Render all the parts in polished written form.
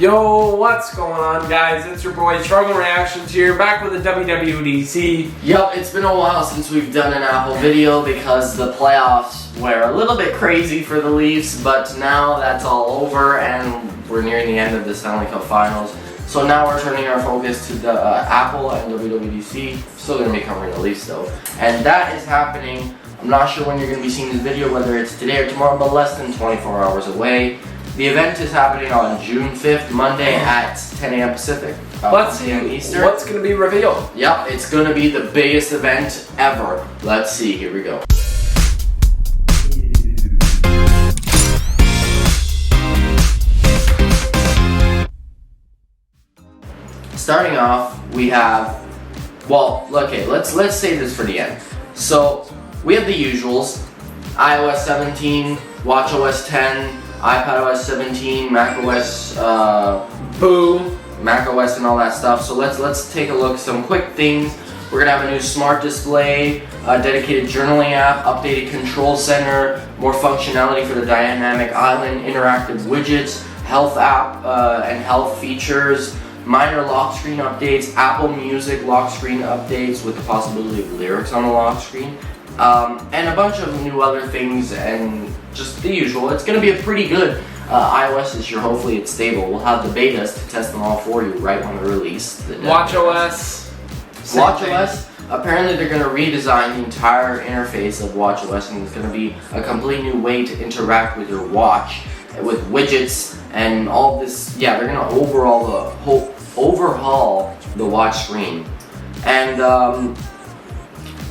Yo, what's going on, guys? It's your boy Struggle Reactions here, back with a WWDC. Yep, it's been a while since we've done an Apple video because the playoffs were a little bit crazy for the Leafs, but now that's all over and we're nearing the end of the Stanley Cup Finals. So now we're turning our focus to the Apple and WWDC. Still going to be covering the Leafs though. And that is happening. I'm not sure when you're going to be seeing this video, whether it's today or tomorrow, but less than 24 hours away. The event is happening on June 5th, Monday at 10 a.m. Pacific. Let's see Eastern. what's going to be revealed. Yep, it's going to be the biggest event ever. Let's see, here we go. Starting off, we have, well, okay, let's say this for the end. So, we have the usuals, iOS 17, watchOS 10, iPadOS 17, macOS, macOS and all that stuff. So let's take a look. Some quick things. We're gonna have a new smart display, a dedicated journaling app, updated control center, more functionality for the dynamic island, interactive widgets, health app and health features, minor lock screen updates, Apple Music lock screen updates with the possibility of lyrics on the lock screen, and a bunch of new other things and just the usual. It's going to be a pretty good iOS this year. Hopefully it's stable. We'll have the betas to test them all for you right when they're released. watchOS. watchOS. Apparently they're going to redesign the entire interface of watchOS, and it's going to be a complete new way to interact with your watch with widgets and all this. Yeah, they're going to overhaul the watch screen. And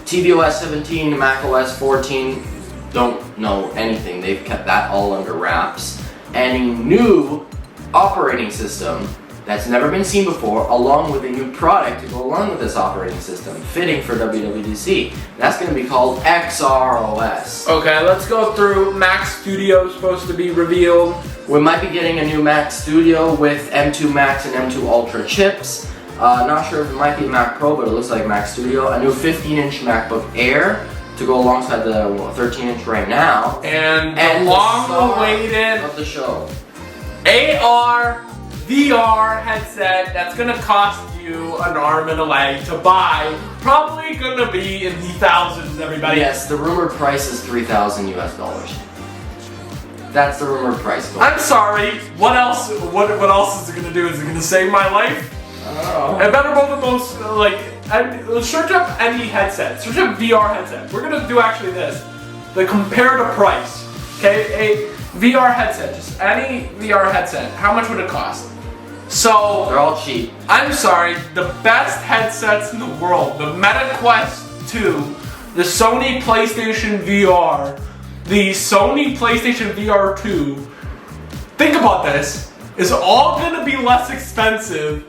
tvOS 17 to macOS 14, don't know anything. They've kept that all under wraps. And a new operating system that's never been seen before, along with a new product to go along with this operating system, fitting for WWDC. That's going to be called XROS. Okay, let's go through. Mac Studio is supposed to be revealed. We might be getting a new Mac Studio with M2 Max and M2 Ultra chips. Not sure if it might be Mac Pro, but it looks like Mac Studio. A new 15-inch MacBook Air to go alongside the 13-inch right now. And the long-awaited of the show, AR VR headset that's gonna cost you an arm and a leg to buy. Probably gonna be in the thousands, everybody. Yes, the rumored price is $3,000 US. That's the rumored price. I'm sorry. What else? What else is it gonna do? Is it gonna save my life? I don't know. It better be the most search up any headset. Search up VR headset. We're gonna do actually this. The comparative price. Okay, a VR headset. Just any VR headset. How much would it cost? So they're all cheap. I'm sorry. The best headsets in the world. The Meta Quest 2, the Sony PlayStation VR, the Sony PlayStation VR 2. Think about this. Is all gonna be less expensive.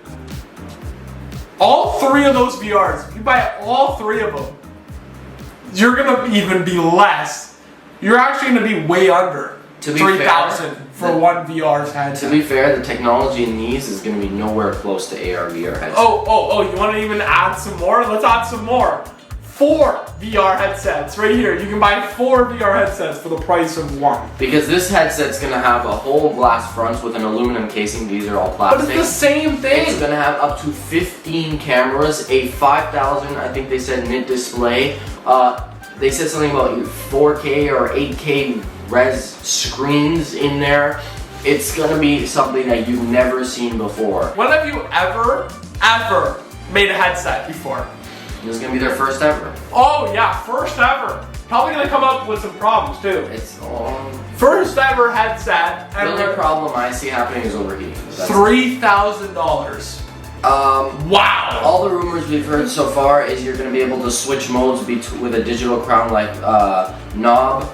All three of those VRs, if you buy all three of them, you're gonna even be less. You're actually gonna be way under $3,000 for one VR headset. To be fair, the technology in these is gonna be nowhere close to AR VR headsets. Oh, you wanna even add some more? Let's add some more. 4 VR headsets right here. You can buy 4 VR headsets for the price of one. Because this headset's gonna have a whole glass front with an aluminum casing. These are all plastic. But it's the same thing. It's gonna have up to 15 cameras, a 5,000, I think they said, nit display. They said something about 4K or 8K res screens in there. It's gonna be something that you've never seen before. When have you ever made a headset before? This is gonna be their first ever. Oh yeah, first ever. Probably gonna come up with some problems too. It's first ever headset. The only problem I see happening is overheating. $3,000. Wow. All the rumors we've heard so far is you're gonna be able to switch modes with a digital crown-like knob.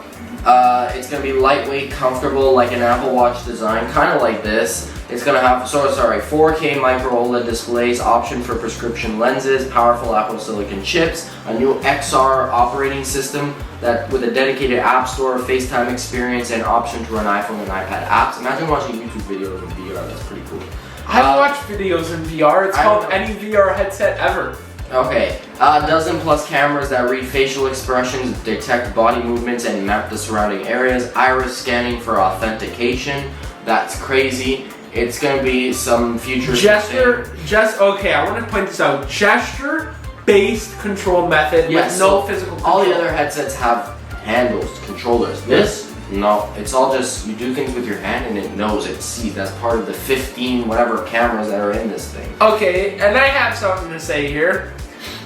It's gonna be lightweight, comfortable, like an Apple Watch design, kind of like this. It's gonna have 4K micro OLED displays, option for prescription lenses, powerful Apple Silicon chips, a new XR operating system that with a dedicated app store, FaceTime experience, and option to run iPhone and iPad apps. Imagine watching YouTube videos in VR. That's pretty cool. I've watched videos in VR. It's called any VR headset ever. Okay, a dozen plus cameras that read facial expressions, detect body movements, and map the surrounding areas. Iris scanning for authentication. That's crazy. It's gonna be some future okay, I want to point this out. Gesture-based control method with no physical control. All the other headsets have handles, controllers. This, no. It's all just, you do things with your hand and it knows, it sees. That's part of the 15 whatever cameras that are in this thing. Okay, and I have something to say here.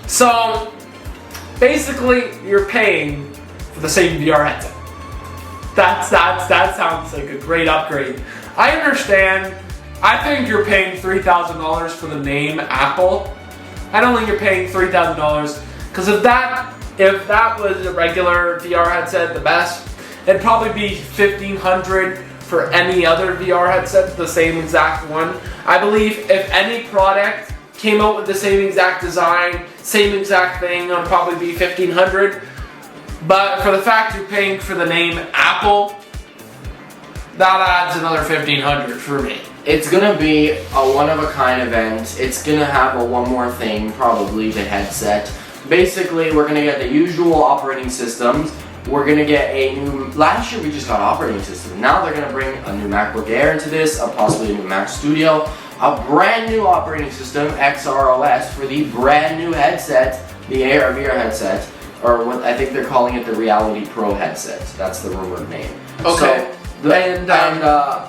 So, basically, you're paying for the same VR headset. That sounds like a great upgrade. I understand. I think you're paying $3,000 for the name Apple. I don't think you're paying $3,000 because if that was a regular VR headset, the best, it'd probably be $1,500 for any other VR headset, the same exact one. I believe if any product came out with the same exact design, same exact thing, it'll probably be $1,500. But for the fact you're paying for the name Apple, that adds another $1,500 for me. It's gonna be a one-of-a-kind event. It's gonna have one more thing, probably the headset. Basically, we're gonna get the usual operating systems. We're gonna get a new, last year we just got operating system. Now they're gonna bring a new MacBook Air into this, possibly a new Mac Studio, a brand new operating system, XROS, for the brand new headset, the AR VR headset, or what I think they're calling it, the Reality Pro headset. That's the rumored name. Okay. So,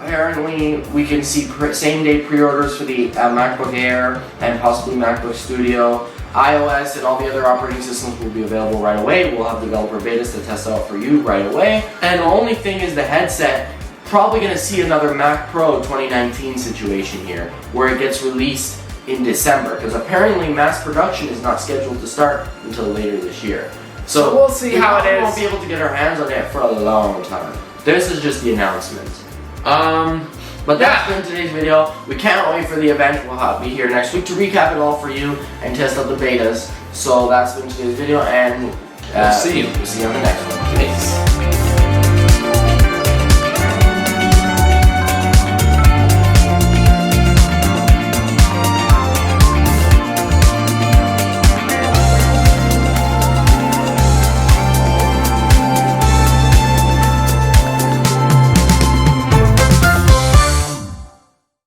apparently we can see same-day pre-orders for the MacBook Air and possibly MacBook Studio. iOS and all the other operating systems will be available right away. We'll have developer betas to test out for you right away. And the only thing is the headset, probably going to see another Mac Pro 2019 situation here, where it gets released in December, because apparently mass production is not scheduled to start until later this year. So we'll see how it is. We won't be able to get our hands on it for a long time. This is just the announcement. But that's been today's video. We can't wait for the event. We'll be here next week to recap it all for you and test out the betas. So that's been today's video, and we'll see you. We'll see you on the next one. Peace.